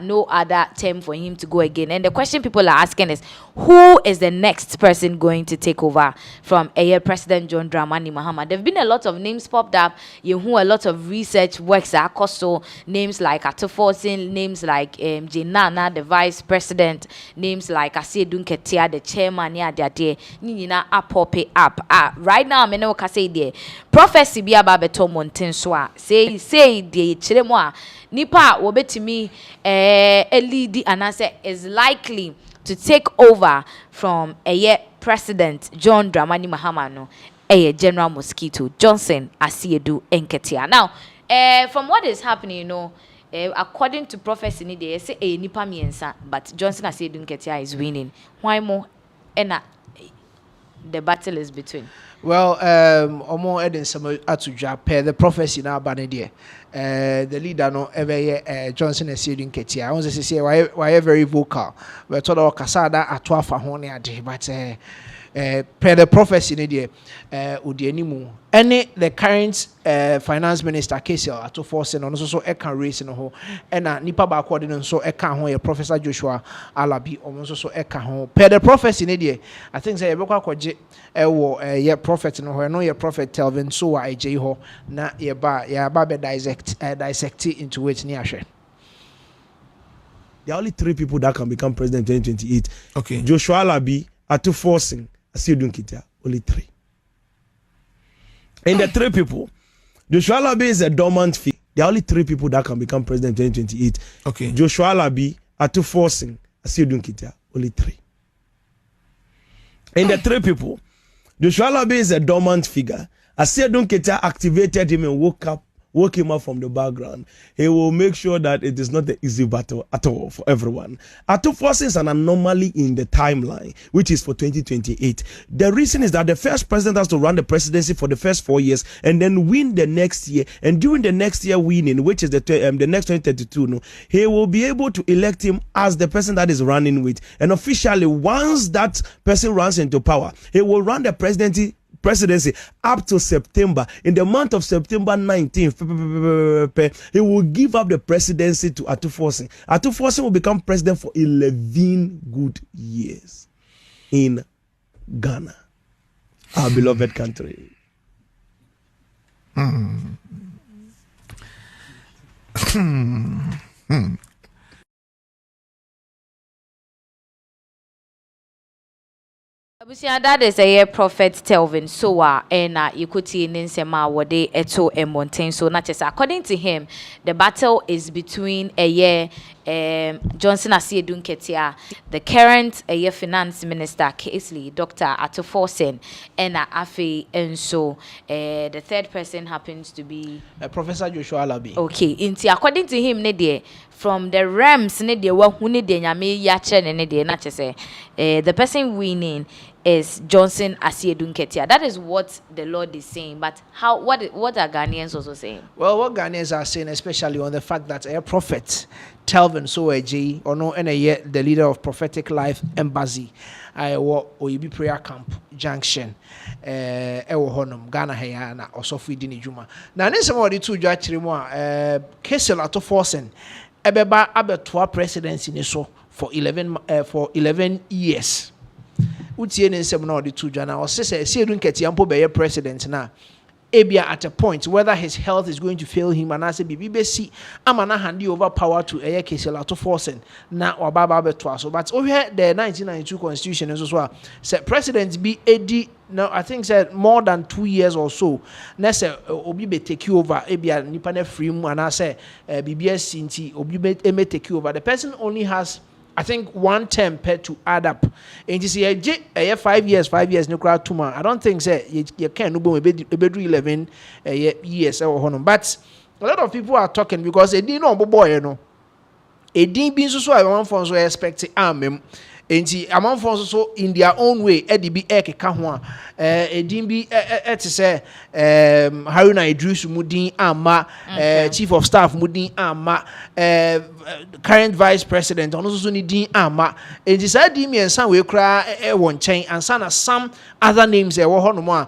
no other term for him to go again. And the question people are asking is, who is the next person going to take over from President John Dramani Mahama? There have been a lot of names popped up. You who a lot of research works are also names like Atuforsin, names like Jenana, the vice president, names like Asiedu Nketia, the chairman. Yeah, Nina apope up. Right now, I know say there. Prophecy be about beto montenswa. Say the chiremwa. Nipa wobetimi lead anase is likely to take over from President John Dramani Mahama no General Mosquito Johnson Asiedu Nketia. Now, from what is happening, according to prophecy, they say nipa miensa, but Johnson Asiedu Nketia is winning. Why more? The battle is between. Well, Omo Eden Samuel Atuja per the prophecy now banner. The leader no ever Johnson Asiedu Nketia. I want to say why very vocal. We told our Casada atwa fahone ade, but per the prophecy near Udienimu. Any the current finance minister Kesel at forcing on also can raise in a hole and nipa backward so a Professor Joshua Alabi almost also home. Per the prophecy near I think say a prophet no no your prophet Telvin so I j ho na ya ba dissect into it near share. There are only 3 people that can become president in 2028. Okay. Joshua Alabi, Atu Forcing, Asiedu Nketia. Only 3. And the 3 people, Joshua Alabi is a dormant figure. There are only 3 people that can become president in 2028. Okay. Joshua Alabi, Atu Forcing, Asiedu Nketia. Only 3. And the 3 people, Joshua Alabi is a dormant figure. Asiedu Nketia activated him and woke him up from the background. He will make sure that it is not an easy battle at all for everyone. Atu forces an anomaly in the timeline, which is for 2028. The reason is that the first president has to run the presidency for the first 4 years and then win the next year. And during the next year winning, which is the next 2032, he will be able to elect him as the person that is running with. And officially, once that person runs into power, he will run the presidency up to September. In the month of September 19th, he will give up the presidency to Atu Forcing. Atu Forcing will become president for 11 good years in Ghana, our beloved country. That is a prophet Telvin Soa and you could see in Sema what they eto and mountain. So not just according to him, the battle is between Johnson Asiedu Nketia, the current finance minister Casely, Dr. Atuforsen, and Afe, and so the third person happens to be Professor Joshua Alabi. Okay, according to him, from the realms, the person winning is Johnson Asiedu Nketia. That is what the Lord is saying. But what are Ghanaians also saying? Well, what Ghanaians are saying, especially on the fact that a prophet, Telvin Soeji, or no, and the leader of Prophetic Life Embassy, Oyibi Prayer Camp Junction, Honum, Ghana, Hayana, or Sophie Dinijuma. Now, this is what the 2 judge Kesel Atu Forcing, Ebeba Abetua presidency for 11 years. Utie ne nsem na odi to dwana o sese Asiedu Nketia mpo be president na ebia at a point whether his health is going to fail him and as bibi besi ama na hand over power to Kesel Atu Forcing na obaba beto so but we the 1992 constitution is so say president be edi now I think said more than 2 years or so na say obi be take over ebia nipa na free mu and say bibi asinti obi be take over. The person only has I think 1 term to add up. And you see, 5 years, no crowd 2 months. I don't think say you can no 11 years or but a lot of people are talking because they didn't know boy, it didn't be so I want for so expecting Enti amanfo so in their own way edi bi ekeka ho a edin bi ete say Haruna Idris mudin ama chief of staff mudin ama current vice president ono so ni din ama enti say di mi ensan we kra won chen ansa na some other names e wo ho no mo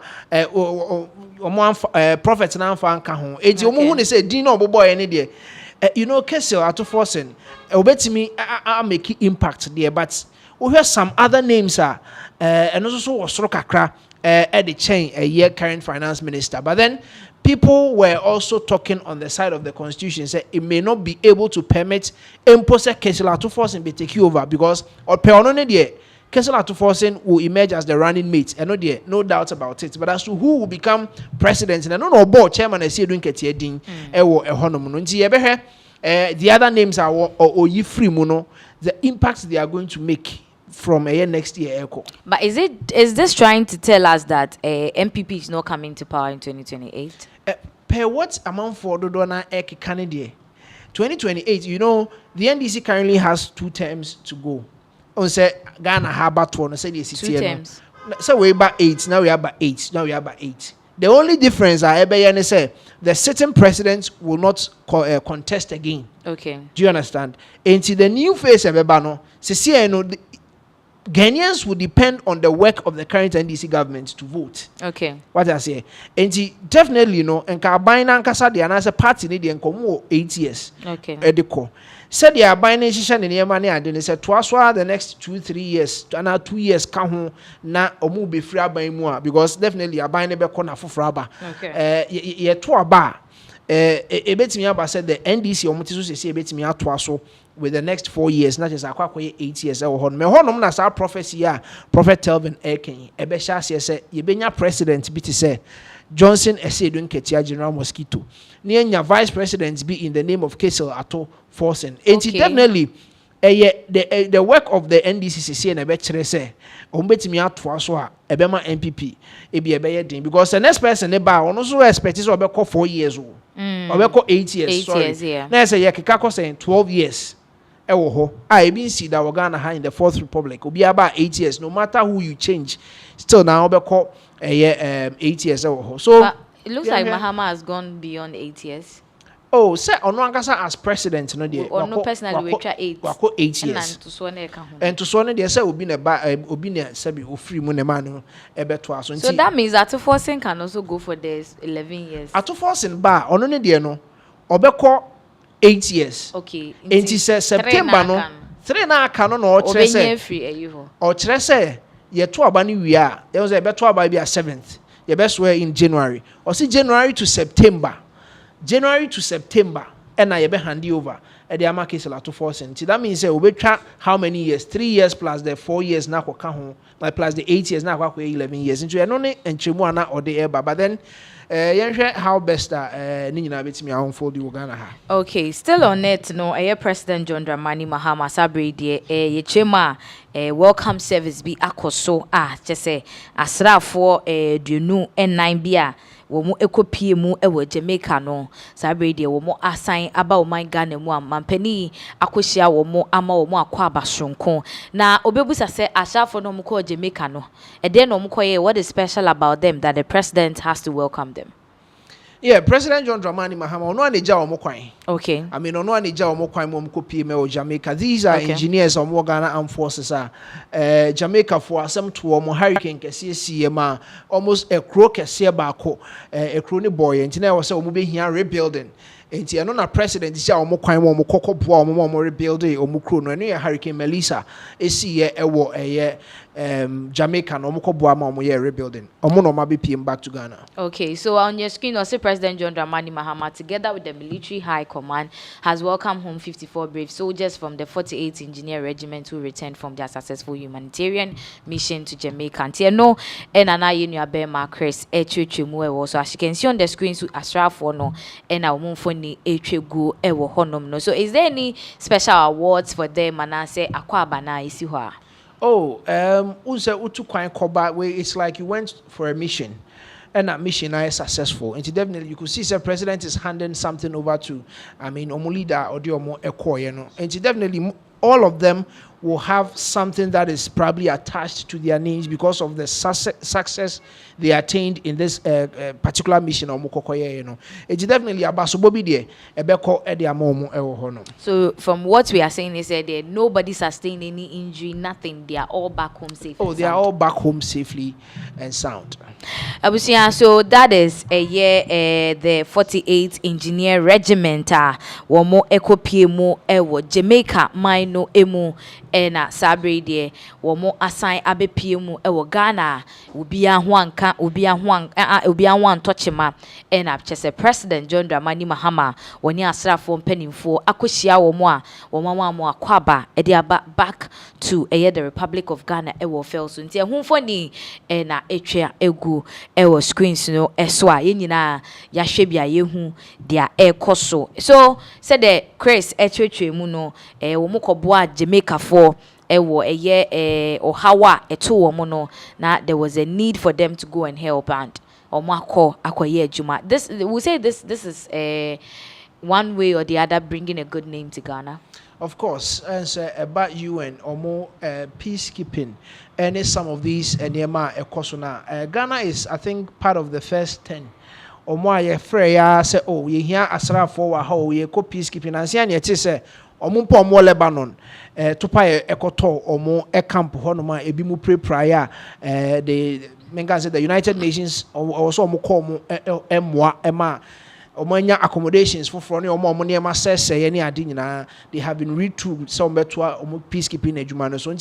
a prophet na amfa nka ho enti omo hu ne say din na oboboy ne de You know, Kessel out of forcing, obetimi I make impact there, but we hear some other names and also was Rokakra at the chain a year current finance minister. But then people were also talking on the side of the constitution, say it may not be able to permit impose Kessel out of forcing be take over because or peonone there. Kessel Atuforsen will emerge as the running mate, and no doubt about it. But as to who will become president, and no board chairman Asiedu Nketia din ewo ehonom no nti yebe the other names are oyi free muno, the impact they are going to make from a year next year echo. But is this trying to tell us that MPP is not coming to power in 2028? Per what amount for Dodona Eki Canada 2028, you know, the NDC currently has 2 terms to go. On say Ghana Harbour one, say the 2 terms. So we about 8, now we are about 8, now we are about 8. The only difference I ever say the sitting president will not contest again. Okay. Do you understand? Until the new face of Ebano, Ghanaians will depend on the work of the current NDC government to vote. Okay. What I say, and definitely, you know, and Kabina Nkasa the another party need the 8 years. Okay. Ediko. Said they are buying in the money and then said twice the next 2-3 years, another 2 years come na omu be free by more because definitely are buying a corner for fraba. Okay. Ye to a bar. A bit me about said the NDC omotisu say a bit me out so with the next 4 years, not just 8 years. Or me honum na sa prophecy Prophet Telvin Eken. A besha say ye benya president biti say Johnson Asiedu Nketia General Mosquito. Near vice president be in the name of Kessel Ato Forsen. And definitely the work of the NDC and a better say ombetimi ato so a ebema MPP e be ebeye because the next person eba on also expect is obeko 4 years old. Obeko 8 years. 8 sorry. years, yeah. Na say ye keka ko say 12 years. Ewo ho. I been see that Ghana ha in the Fourth Republic. Obi about 8 years. No matter who you change, still now obeko 8 years ewo ho. So but it looks like Mahama has gone beyond 8 years. Oh, say ono ankasa as president no dey. Or no personally we try 8. Wako 8 years. And to so no dey say obi na obi na sabi ofri mu na man no ebeto aso. So that means that Atuforsen can also go for this 11 years. Atuforsen ba ono ne dey no obeko 8 years. Okay. Enti say September no 3 na aka no o kire say. O kire say ye to aba ni wi a. There was a beto aba bi a 7th. Ye be swear in January. Or see January to September. January to September, and I be handy over at the Amaki Salato Force. That means we track how many years? 3 years plus the 4 years now, plus the 8 years now, 11 years. Into an only and Chimuana or the air, but then how best Nina bits me unfold you Ghana. Okay, still on it, no, President John Dramani Mahama Sabri, ye chema, welcome service be akoso, just say, asra for do new N9 beer. Womo ekopie mu ewo Jamaica no sabre de womo assign aba o man Ghana mu amampani akohia womo ama womo akwa abasonko na obebusa se ashafo no mko Jamaica no e de no mko ye what is special about them that the president has to welcome them? Yeah, President John Dramani Mahama ono aneja omo kwan. Okay. I mean ono aneja omo kwan mo kopie me o Jamaica. These are engineers of Ghana Armed Forces Jamaica for asem to omo hurricane kese siema almost a crow kese baako a crow ni boy enti na wo se omo be hia rebuilding. Enti eno na president isi omo kwan mo kokoboa omo rebuild omo crow no eno ye Hurricane Melissa esi ye ewo Jamaica no omo koboa ma omo ye rebuilding. Omo no ma be PM back to Ghana. Okay, so on your screen, also President John Dramani Mahama, together with the Military High Command, has welcomed home 54 brave soldiers from the 48th Engineer Regiment who returned from their successful humanitarian mission to Jamaica. And no, and Anna Bema Chris, so as you can see on the screen, so Asrafo no, and our Mumfoni Go Ewo Honum no. So is there any special awards for them? And I say Akwabana Isiwa. Oh, utu kwan koba where it's like you went for a mission. And that mission is successful. And definitely you could see the president is handing something over to, I mean, Omo leader or the Omo Eko, you know. And definitely all of them will have something that is probably attached to their names because of the success they attained in this particular mission. It's definitely about So from what we are saying is that nobody sustained any injury, nothing. They are all back home safe. Oh, they are all back home safely and sound. So that is a year the 48th Engineer Regiment womo ekopiemu ewo Jamaica mino emu na sabre de womo assign abepiemu ewo Ghana obi ahwanka obi ahwan tochema na chese President John Dramani Mahama woni asrafo mpanimfo akohia womo a womo akwaba e aba back to the Republic of Ghana ewo felso nti ehunfo ni na etwa egu ewo screens no eso a yenyina ya hwe bia yehu dia ekoso so said the Chris etwetwemu no womo koboa Jamaica for ewo ohawa eto womo no na there was a need for them to go and help and akoye adwuma. This we say this is one way or the other bringing a good name to Ghana. Of course, and so about UN or more peacekeeping, and some of these Nema Ekosuna. Ghana is, I think, part of the first 10. Or more, ye freya say, oh, ye hear Asra for a how ye co peacekeeping, and say, yet say, or more Lebanon, to pay Ekoto or more a camp honoma, a bimu pre prior, the Menga the United Nations, or also more Emma. Omanya accommodations for front or more money says any adina they have been retooled some better peacekeeping edumano. So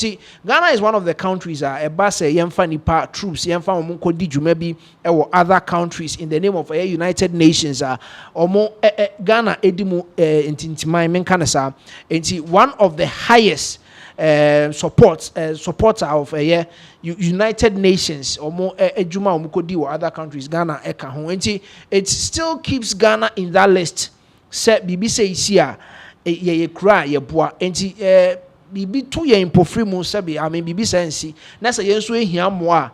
Ghana is one of the countries a base yemfa nipa troops yemfa omunko di jumebi or other countries in the name of a United Nations omo Ghana edimu intintimai menkanasa enti one of the highest supporter of a United Nations or more ejuma omukodi or other countries Ghana eka ho enti it still keeps Ghana in that list. Say bibi say isia ye kra ye boa enti bibi to ye impofri mu sabi I mean bibi sensi na say yenso ehia moa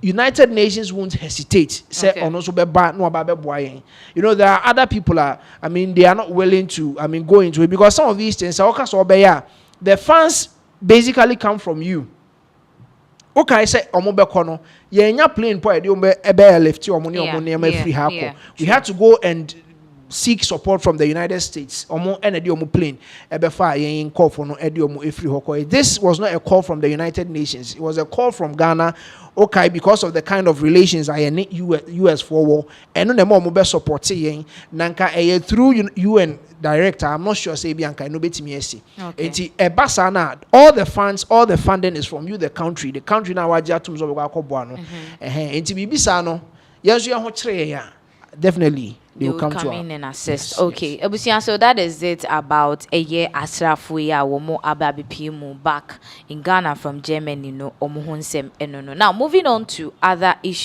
United Nations won't hesitate. Say ono so beba no aba beboa yen. You know there are other people I mean they are not willing to go into it because some of these things the funds basically come from you. Okay, say omobekono yenya plane po ede ebe left omo ne omo ne free hako. We had to go and seek support from the United States. Omo ene de omo plane ebe fa yen call for no ede omo free hako. This was not a call from the United Nations. It was a call from Ghana. Okay, because of the kind of relations I need US for war and no more mobile support nanka through UN director. I'm not sure say bianca no betimi esi. Enti ebasana all the funds, all the funding is from you the country. The country now waja tum so go akobwa no. Enti bibisa no yenso ye ho kire ya. Definitely they will come in and assist. Yes, okay. Yes. So that is it about a year Asrafuya womo ababipimu back in Ghana from Germany no omuhonsem enono. Now moving on to other issues.